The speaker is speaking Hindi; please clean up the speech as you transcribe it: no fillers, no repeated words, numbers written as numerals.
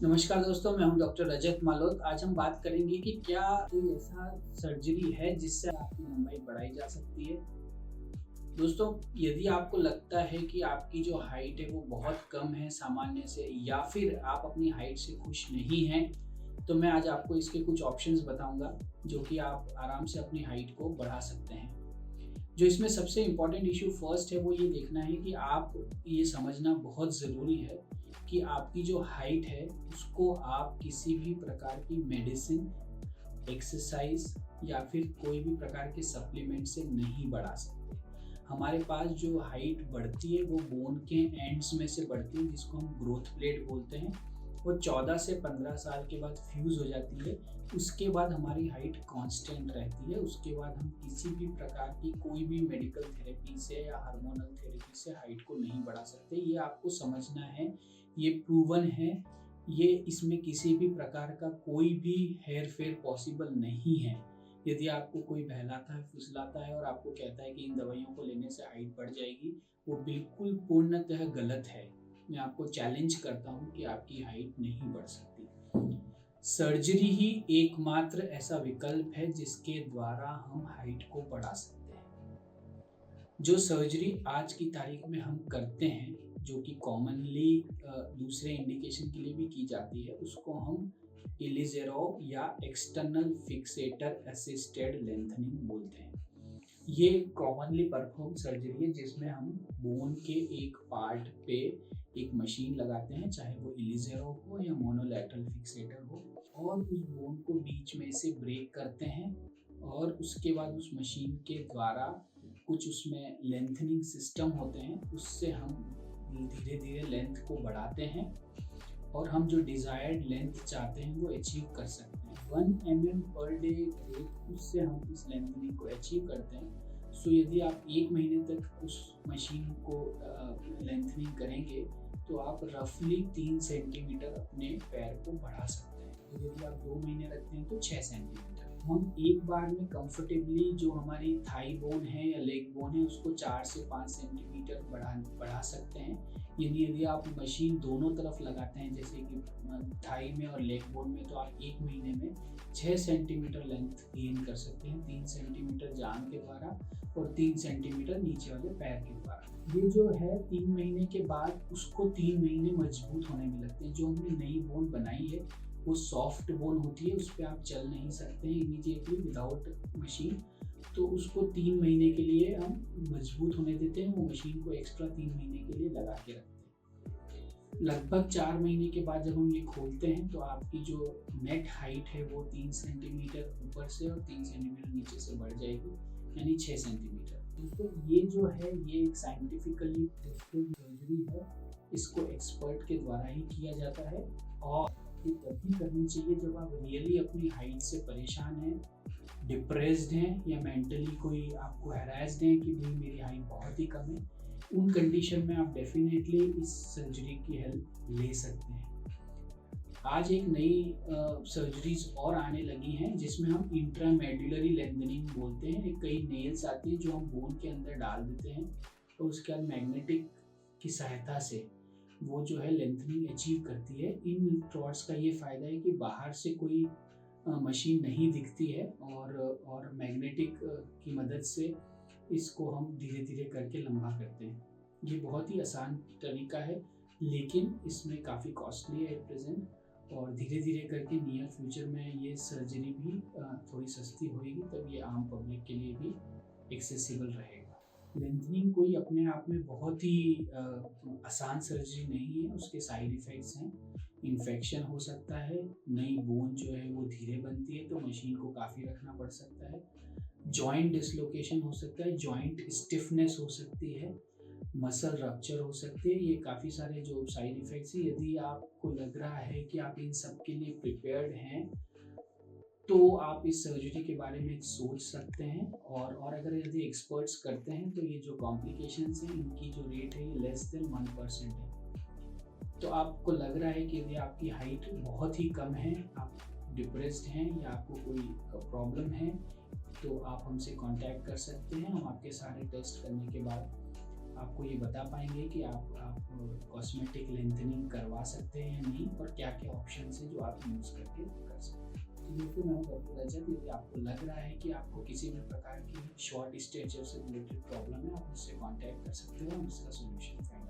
नमस्कार दोस्तों, मैं हूं डॉक्टर रजत मालोत। आज हम बात करेंगे कि क्या कोई ऐसा सर्जरी है जिससे आपकी लंबाई बढ़ाई जा सकती है। दोस्तों, यदि आपको लगता है कि आपकी जो हाइट है वो बहुत कम है सामान्य से, या फिर आप अपनी हाइट से खुश नहीं हैं, तो मैं आज आपको इसके कुछ ऑप्शंस बताऊंगा जो कि आप आराम से अपनी हाइट को बढ़ा सकते हैं। जो इसमें सबसे इम्पोर्टेंट इशू फर्स्ट है वो ये देखना है कि आप ये समझना बहुत ज़रूरी है कि आपकी जो हाइट है उसको आप किसी भी प्रकार की मेडिसिन, एक्सरसाइज या फिर कोई भी प्रकार के सप्लीमेंट से नहीं बढ़ा सकते। हमारे पास जो हाइट बढ़ती है वो बोन के एंड्स में से बढ़ती है, जिसको हम ग्रोथ प्लेट बोलते हैं। वो 14 से 15 साल के बाद फ्यूज़ हो जाती है। उसके बाद हमारी हाइट कांस्टेंट रहती है। उसके बाद हम किसी भी प्रकार की कोई भी मेडिकल थेरेपी से या हार्मोनल थेरेपी से हाइट को नहीं बढ़ा सकते। ये आपको समझना है, ये प्रूवन है, ये इसमें किसी भी प्रकार का कोई भी हेर फेर पॉसिबल नहीं है। यदि आपको कोई बहलाता है, फुसलाता है और आपको कहता है कि इन दवाइयों को लेने से हाइट बढ़ जाएगी, वो बिल्कुल पूर्णतः गलत है। मैं आपको चैलेंज करता हूँ कि आपकी हाइट नहीं बढ़ सकती। सर्जरी ही एकमात्र ऐसा विकल्प है जिसके द्वारा हम हाइट को बढ़ा सकते हैं। जो सर्जरी आज की तारीख में हम करते हैं, जो कि कॉमनली दूसरे इंडिकेशन के लिए भी की जाती है, उसको हम इलिज़ेरोव या एक्सटर्नल फिक्सेटर असिस्टेड लेंथनिंग बोलते हैं। ये कॉमनली परफॉर्म सर्जरी है जिसमें हम बोन के एक पार्ट पे एक मशीन लगाते हैं, चाहे वो इलिज़ेरोव हो या मोनोलैटरल फिक्सेटर हो, और उस बोन को बीच में से ब्रेक करते हैं। और उसके बाद उस मशीन के द्वारा कुछ उसमें लेंथनिंग सिस्टम होते हैं, उससे हम धीरे धीरे लेंथ को बढ़ाते हैं और हम जो डिज़ायर्ड लेंथ चाहते हैं वो अचीव कर सकते हैं। 1 mm पर डे उससे हम इस लेंथनिंग को अचीव करते हैं। सो यदि आप 1 महीने तक उस मशीन को लेंथनिंग करेंगे तो आप रफली 3 सेंटीमीटर अपने पैर को बढ़ा सकते हैं। तो यदि आप 2 महीने रखते हैं तो 6 सेंटीमीटर। हम एक बार में कंफर्टेबली जो हमारी थाई बोन है या लेग बोन है उसको 4 से 5 सेंटीमीटर बढ़ा सकते हैं। यदि आप मशीन दोनों तरफ लगाते हैं, जैसे कि थाई में और लेग बोन में, तो आप 1 महीने में 6 सेंटीमीटर लेंथ गेन कर सकते हैं। 3 सेंटीमीटर जांघ के द्वारा और 3 सेंटीमीटर नीचे वाले पैर के द्वारा। ये जो है 3 महीने के बाद उसको 3 महीने मजबूत होने में लगते हैं। जो हमने नई बोन बनाई है वो सॉफ्ट बोन होती है, उस पर आप चल नहीं सकते हैं इमीडिएटली विदाउट मशीन। तो उसको 3 महीने के लिए हम मजबूत होने देते हैं। वो मशीन को एक्स्ट्रा 3 महीने के लिए लगा के रखते हैं। लगभग 4 महीने के बाद जब हम ये खोलते हैं तो आपकी जो नेट हाइट है वो 3 सेंटीमीटर ऊपर से और 3 सेंटीमीटर नीचे से बढ़ जाएगी, यानी 6 सेंटीमीटर। दोस्तों, ये जो है ये एक साइंटिफिकली टेस्टेड सर्जरी है। इसको एक्सपर्ट के द्वारा ही किया जाता है और ये तभी करनी चाहिए जब आप रियली अपनी हाइट से परेशान हैं, डिप्रेस्ड हैं, या मेंटली कोई आपको हैरेस्ड है कि भाई मेरी हाइट बहुत ही कम है। उन कंडीशन में आप डेफिनेटली इस सर्जरी की हेल्प ले सकते हैं। आज एक नई सर्जरीज और आने लगी हैं जिसमें हम इंट्रामेड्युलरी लेंथनिंग बोलते हैं। कई नेल्स आती हैं जो हम बोन के अंदर डाल देते हैं और उसके बाद मैग्नेटिक की सहायता से वो जो है लेंथनिंग अचीव करती है। इन रॉड्स का ये फ़ायदा है कि बाहर से कोई मशीन नहीं दिखती है और मैग्नेटिक की मदद से इसको हम धीरे धीरे करके लंबा करते हैं। ये बहुत ही आसान तरीका है, लेकिन इसमें काफ़ी कॉस्टली है एट प्रेजेंट, और धीरे धीरे करके नियर फ्यूचर में ये सर्जरी भी थोड़ी सस्ती होगी, तब ये आम पब्लिक के लिए भी एक्सेसिबल रहेगा। लेंथनिंग कोई अपने आप में बहुत ही आसान सर्जरी नहीं है। उसके साइड इफ़ेक्ट्स हैं, इन्फेक्शन हो सकता है, नई बोन जो है वो धीरे बनती है तो मशीन को काफ़ी रखना पड़ सकता है, जॉइंट डिसलोकेशन हो सकता है, जॉइंट स्टिफनेस हो सकती है, मसल रप्चर हो सकती है। ये काफ़ी सारे जो साइड इफ़ेक्ट्स हैं। यदि आपको लग रहा है कि आप इन सब के लिए प्रिपेयर्ड हैं तो आप इस सर्जरी के बारे में सोच सकते हैं। और अगर यदि एक्सपर्ट्स करते हैं तो ये जो कॉम्प्लिकेशंस हैं इनकी जो रेट है ये लेस देन 1% है। तो आपको लग रहा है कि यदि आपकी हाइट बहुत ही कम है, आप डिप्रेस्ड हैं या आपको कोई प्रॉब्लम है, तो आप हमसे कांटेक्ट कर सकते हैं। हम आपके सारे टेस्ट करने के बाद आपको ये बता पाएंगे कि आप कॉस्मेटिक लेंथनिंग करवा सकते हैं या नहीं, और क्या क्या ऑप्शन है जो आप यूज़ करके कर सकते हैं। तो दोस्तों, मैं हूं डॉक्टर रजत। यदि आपको लग रहा है कि आपको किसी भी प्रकार की शॉर्ट स्टेचर से रिलेटेड प्रॉब्लम है, आप मुझसे कॉन्टैक्ट कर सकते हो और इसका सोल्यूशन फाइंड